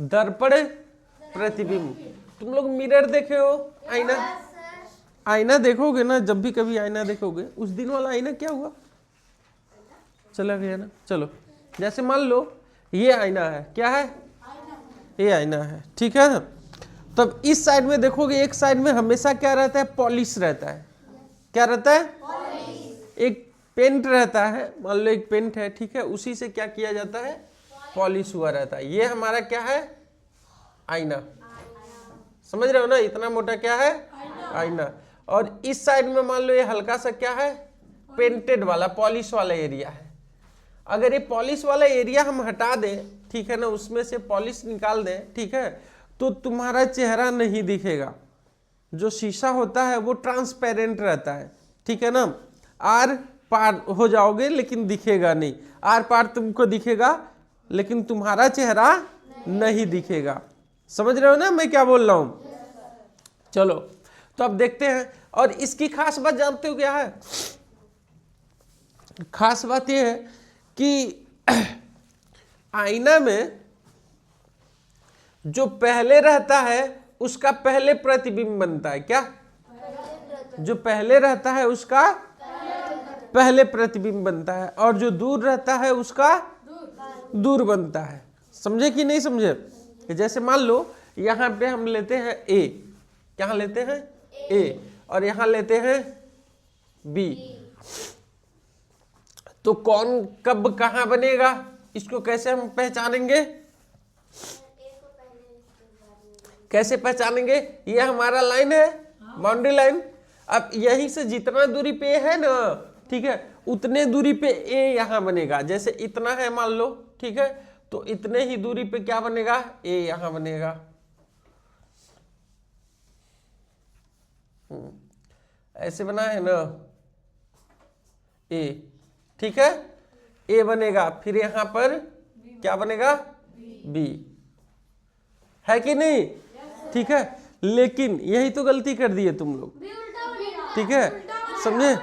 दर्पण प्रतिबिंब। तुम लोग मिरर देखे हो, आईना, आईना देखोगे ना, जब भी कभी आईना देखोगे, उस दिन वाला आईना क्या हुआ, चला गया ना। चलो जैसे मान लो ये आईना है, क्या है, ये आईना है, ठीक है। तब इस साइड में देखोगे, एक साइड में हमेशा क्या रहता है, पॉलिश रहता है। क्या रहता है, एक पेंट रहता है, मान लो एक पेंट है, ठीक है, उसी से क्या किया जाता है, पॉलिश हुआ रहता है। ये हमारा क्या है, आईना। समझ रहे हो ना, इतना मोटा क्या है, आईना। और इस साइड में मान लो ये हल्का सा क्या है, पेंटेड वाला, पॉलिश वाला एरिया है। अगर ये पॉलिश वाला एरिया हम हटा दें, ठीक है ना, उसमें से पॉलिश निकाल दें, ठीक है, तो तुम्हारा चेहरा नहीं दिखेगा। जो शीशा होता है वो ट्रांसपेरेंट रहता है, ठीक है ना। आर पार हो जाओगे लेकिन दिखेगा नहीं, आर पार तुमको दिखेगा लेकिन तुम्हारा चेहरा नहीं दिखेगा। समझ रहे हो ना मैं क्या बोल रहा हूं। चलो तो अब देखते हैं। और इसकी खास बात जानते हो क्या है, खास बात यह है कि आईना में जो पहले रहता है उसका पहले प्रतिबिंब बनता है। क्या, जो पहले रहता है उसका पहले प्रतिबिंब बनता है, और जो दूर रहता है उसका दूर बनता है। समझे कि नहीं समझे। जैसे मान लो यहां पे हम लेते हैं ए, क्या लेते हैं, ए, और यहां लेते हैं बी, तो कौन कब कहां बनेगा, इसको कैसे हम पहचानेंगे, कैसे पहचानेंगे। ये हमारा लाइन है, बाउंड्री लाइन। अब यहीं से जितना दूरी पे है ना, ठीक है, उतने दूरी पे ए यहां बनेगा। जैसे इतना है मान लो, ठीक है, तो इतने ही दूरी पे क्या बनेगा, ए यहां बनेगा। ऐसे बना है ना ए, ठीक है, ए बनेगा, फिर यहां पर क्या बनेगा, बी, है कि नहीं, ठीक है। लेकिन यही तो गलती कर दी है तुम लोग, ठीक है, समझे।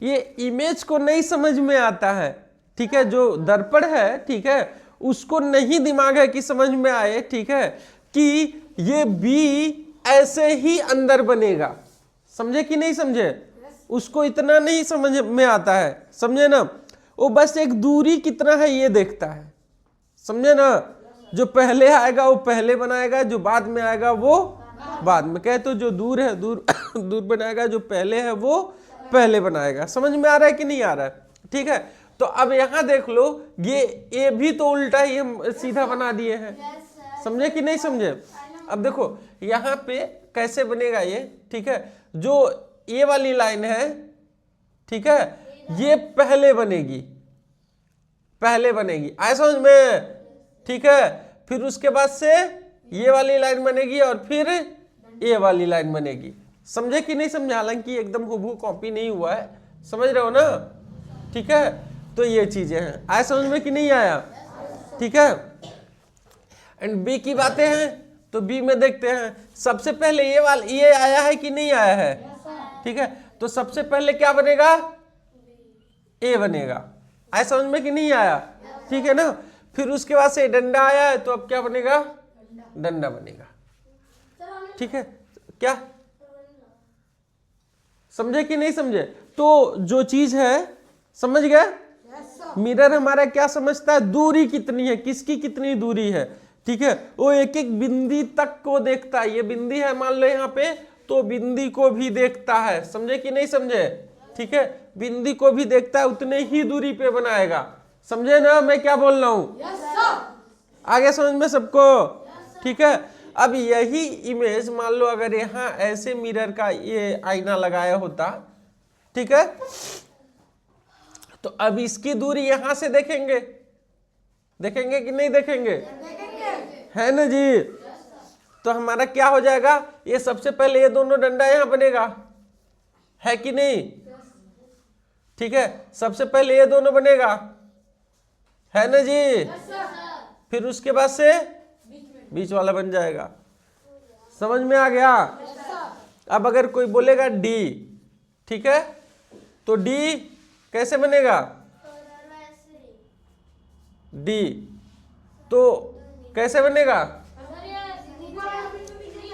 ये इमेज को नहीं समझ में आता है, ठीक है, जो दर्पण है, ठीक है, उसको नहीं दिमाग है कि समझ में आए, ठीक है, कि ये बी ऐसे ही अंदर बनेगा। समझे कि नहीं समझे, उसको इतना नहीं समझ में आता है, समझे ना। वो बस एक दूरी कितना है ये देखता है, समझे ना। जो पहले आएगा वो पहले बनाएगा, जो बाद में आएगा वो बाद में। कहे तो जो दूर है दूर दूर बनाएगा, जो पहले है वो पहले बनाएगा। समझ में आ रहा है कि नहीं आ रहा है, ठीक है। तो अब यहां देख लो, ये भी तो उल्टा ही हम सीधा बना दिए हैं। समझे कि नहीं समझे। अब देखो यहां पे कैसे बनेगा ये, ठीक है, जो ये वाली लाइन है, ठीक है, ये पहले बनेगी, पहले बनेगी, आए समझ में, ठीक है। फिर उसके बाद से ये वाली लाइन बनेगी और फिर ये वाली लाइन बनेगी। समझे कि नहीं समझे। हालांकि एकदम हूबहू कॉपी नहीं हुआ है, समझ रहे हो ना, ठीक है। तो ये चीजें हैं, आए समझ में कि नहीं आया, ठीक है। एंड बी की बातें हैं, तो बी में देखते हैं सबसे पहले ये आया है कि नहीं आया है, ठीक है। तो सबसे पहले क्या बनेगा, ए बनेगा, आए समझ में कि नहीं आया, ठीक है ना। फिर उसके बाद से डंडा आया है, तो अब क्या बनेगा, डंडा बनेगा, ठीक है। क्या समझे कि नहीं समझे। तो जो चीज है समझ गए, मिरर हमारा क्या समझता है, दूरी कितनी है, किसकी कितनी दूरी है, ठीक है। वो एक एक बिंदी तक को देखता है। ये बिंदी है मान लो यहाँ पे, तो बिंदी को भी देखता है। समझे कि नहीं समझे, ठीक है, बिंदी को भी देखता है, उतने ही दूरी पे बनाएगा। समझे ना मैं क्या बोल रहा हूं, आगे समझ में सबको, ठीक है। अब यही इमेज मान लो अगर यहां ऐसे मिरर का ये आईना लगाया होता, ठीक है, तो अब इसकी दूरी यहां से देखेंगे, देखेंगे कि नहीं देखेंगे, है ना जी। तो हमारा क्या हो जाएगा, ये सबसे पहले ये दोनों डंडा यहां बनेगा, है कि नहीं, ठीक है। सबसे पहले ये दोनों बनेगा, है ना जी। फिर उसके बाद से बीच वाला बन जाएगा। समझ में आ गया। अब अगर कोई बोलेगा डी, ठीक है, तो डी कैसे बनेगा, डी तो कैसे बनेगा?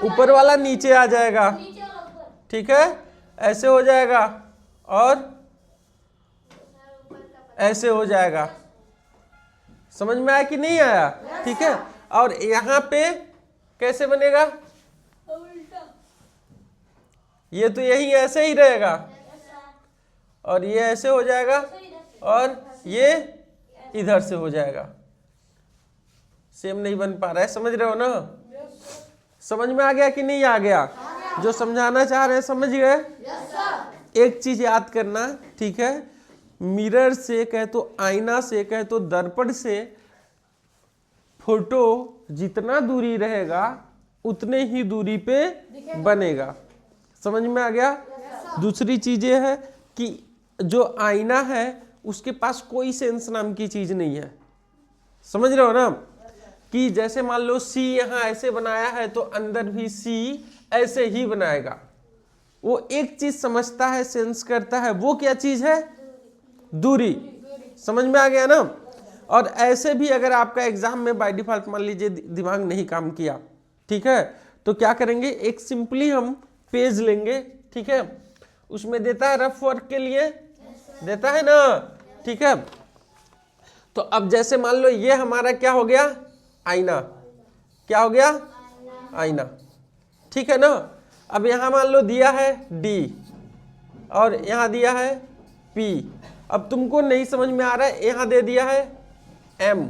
ऊपर वाला नीचे आ जाएगा, ठीक है, ऐसे हो जाएगा और ऐसे हो जाएगा। समझ में आया कि नहीं आया? ठीक है। और यहाँ पे कैसे बनेगा? ये तो यही ऐसे ही रहेगा और ये ऐसे हो जाएगा और ये इधर से हो जाएगा। सेम नहीं बन पा रहा है, समझ रहे हो ना? समझ में आ गया कि नहीं आ गया? जो समझाना चाह रहे हैं समझ गए? एक चीज याद करना, ठीक है, मिरर से कहे तो आईना से कहे तो दर्पण से फोटो जितना दूरी रहेगा उतने ही दूरी पे बनेगा। समझ में आ गया? दूसरी चीज ये है कि जो आईना है उसके पास कोई सेंस नाम की चीज नहीं है। समझ रहे हो ना? कि जैसे मान लो सी यहाँ ऐसे बनाया है तो अंदर भी सी ऐसे ही बनाएगा। वो एक चीज समझता है, सेंस करता है, वो क्या चीज है? दूरी। समझ में आ गया ना? और ऐसे भी अगर आपका एग्जाम में बाय डिफॉल्ट मान लीजिए दिमाग नहीं काम किया, ठीक है, तो क्या करेंगे, एक सिंपली हम पेज लेंगे, ठीक है, उसमें देता है रफ वर्क के लिए, देता है ना, ठीक है। तो अब जैसे मान लो ये हमारा क्या हो गया? आईना। क्या हो गया? आईना, ठीक है ना। अब यहां मान लो दिया है डी और यहां दिया है पी। अब तुमको नहीं समझ में आ रहा है, यहां दे दिया है एम।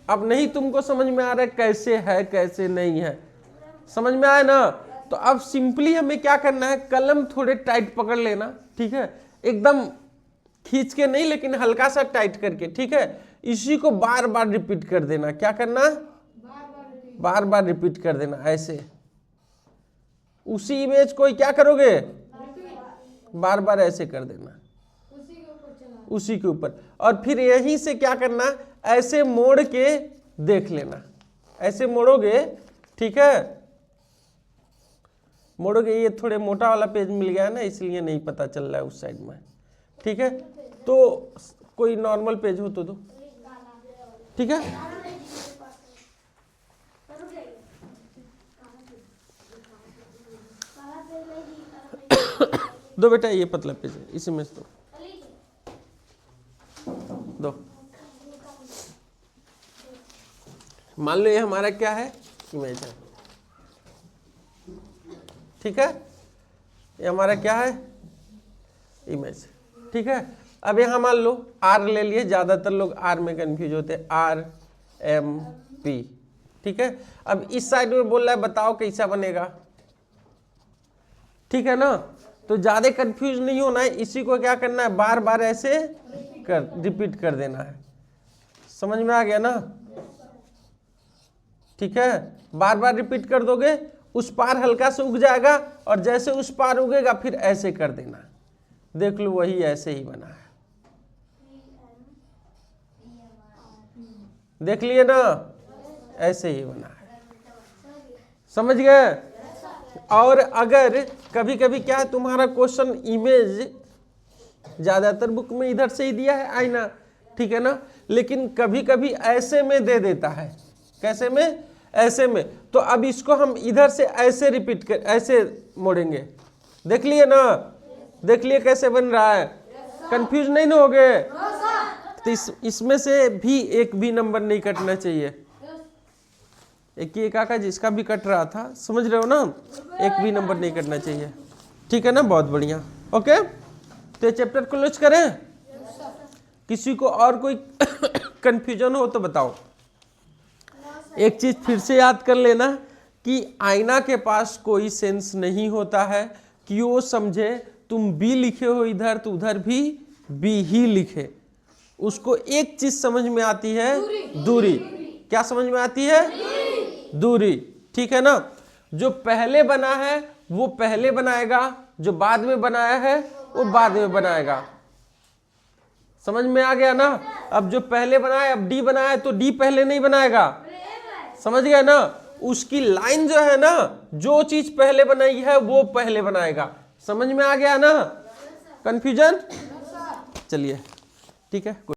अब नहीं तुमको समझ में आ रहा है कैसे है कैसे नहीं है, समझ में आया ना? तो अब सिंपली हमें क्या करना है, कलम थोड़े टाइट पकड़ लेना, ठीक है, एकदम खींच के नहीं लेकिन हल्का सा टाइट करके, ठीक है। इसी को बार बार रिपीट कर देना। क्या करना? बार बार रिपीट कर देना ऐसे। उसी इमेज को क्या करोगे? बार बार ऐसे कर देना, उसी के ऊपर। और फिर यहीं से क्या करना, ऐसे मोड़ के देख लेना। ऐसे मोड़ोगे, ठीक है, मोड़ोगे। ये थोड़े मोटा वाला पेज मिल गया है ना, इसलिए नहीं पता चल रहा है उस साइड में, ठीक है। तो कोई नॉर्मल पेज हो तो दो, ठीक है। दो बेटा, ये पतला पेज है, इसी में से दो। मान लो ये हमारा क्या है? इमेज है, ठीक है। ये हमारा क्या है? इमेज, ठीक है। अब यहां मान लो आर ले लिए, ज्यादातर लोग आर में कंफ्यूज होते हैं, आर एम पी, ठीक है। अब इस साइड में बोल रहा है बताओ कैसा बनेगा, ठीक है ना। तो ज्यादा कंफ्यूज नहीं होना है, इसी को क्या करना है, बार बार ऐसे रिपीट कर देना है। समझ में आ गया ना? ठीक है, बार बार रिपीट कर दोगे, उस पार हल्का से उग जाएगा और जैसे उस पार उगेगा फिर ऐसे कर देना। देख लो वही ऐसे ही बना है, देख लिए ना, ऐसे ही बना है। समझ गए? और अगर कभी कभी क्या है, तुम्हारा क्वेश्चन इमेज ज्यादातर बुक में इधर से ही दिया है आईना, ठीक है ना, लेकिन कभी कभी ऐसे में दे देता है। कैसे में? ऐसे में। तो अब इसको हम इधर से ऐसे रिपीट कर, ऐसे मोड़ेंगे। देख लिए ना? देख लिए कैसे बन रहा है? कंफ्यूज नहीं ना हो गए? तो इसमें से भी एक भी नंबर नहीं कटना चाहिए। एक ये काका जिसका भी कट रहा था, समझ रहे हो ना, एक भी नंबर नहीं कटना चाहिए, ठीक है ना। बहुत बढ़िया, ओके। तो चैप्टर क्लोज करें? किसी को और कोई कंफ्यूजन हो तो बताओ। एक चीज फिर से याद कर लेना कि आईना के पास कोई सेंस नहीं होता है कि वो समझे तुम बी लिखे हो इधर तो उधर भी बी ही लिखे। उसको एक चीज समझ में आती है, दूरी। क्या समझ में आती है? दूरी, ठीक है ना। जो पहले बना है वो पहले बनाएगा, जो बाद में बनाया है वो बाद में बनाएगा। समझ में आ गया ना? अब जो पहले बनाया, अब डी बनाया है तो डी पहले नहीं बनाएगा, समझ गए ना। उसकी लाइन जो है ना, जो चीज पहले बनाई है वो पहले बनाएगा। समझ में आ गया ना? कंफ्यूजन? चलिए, ठीक है।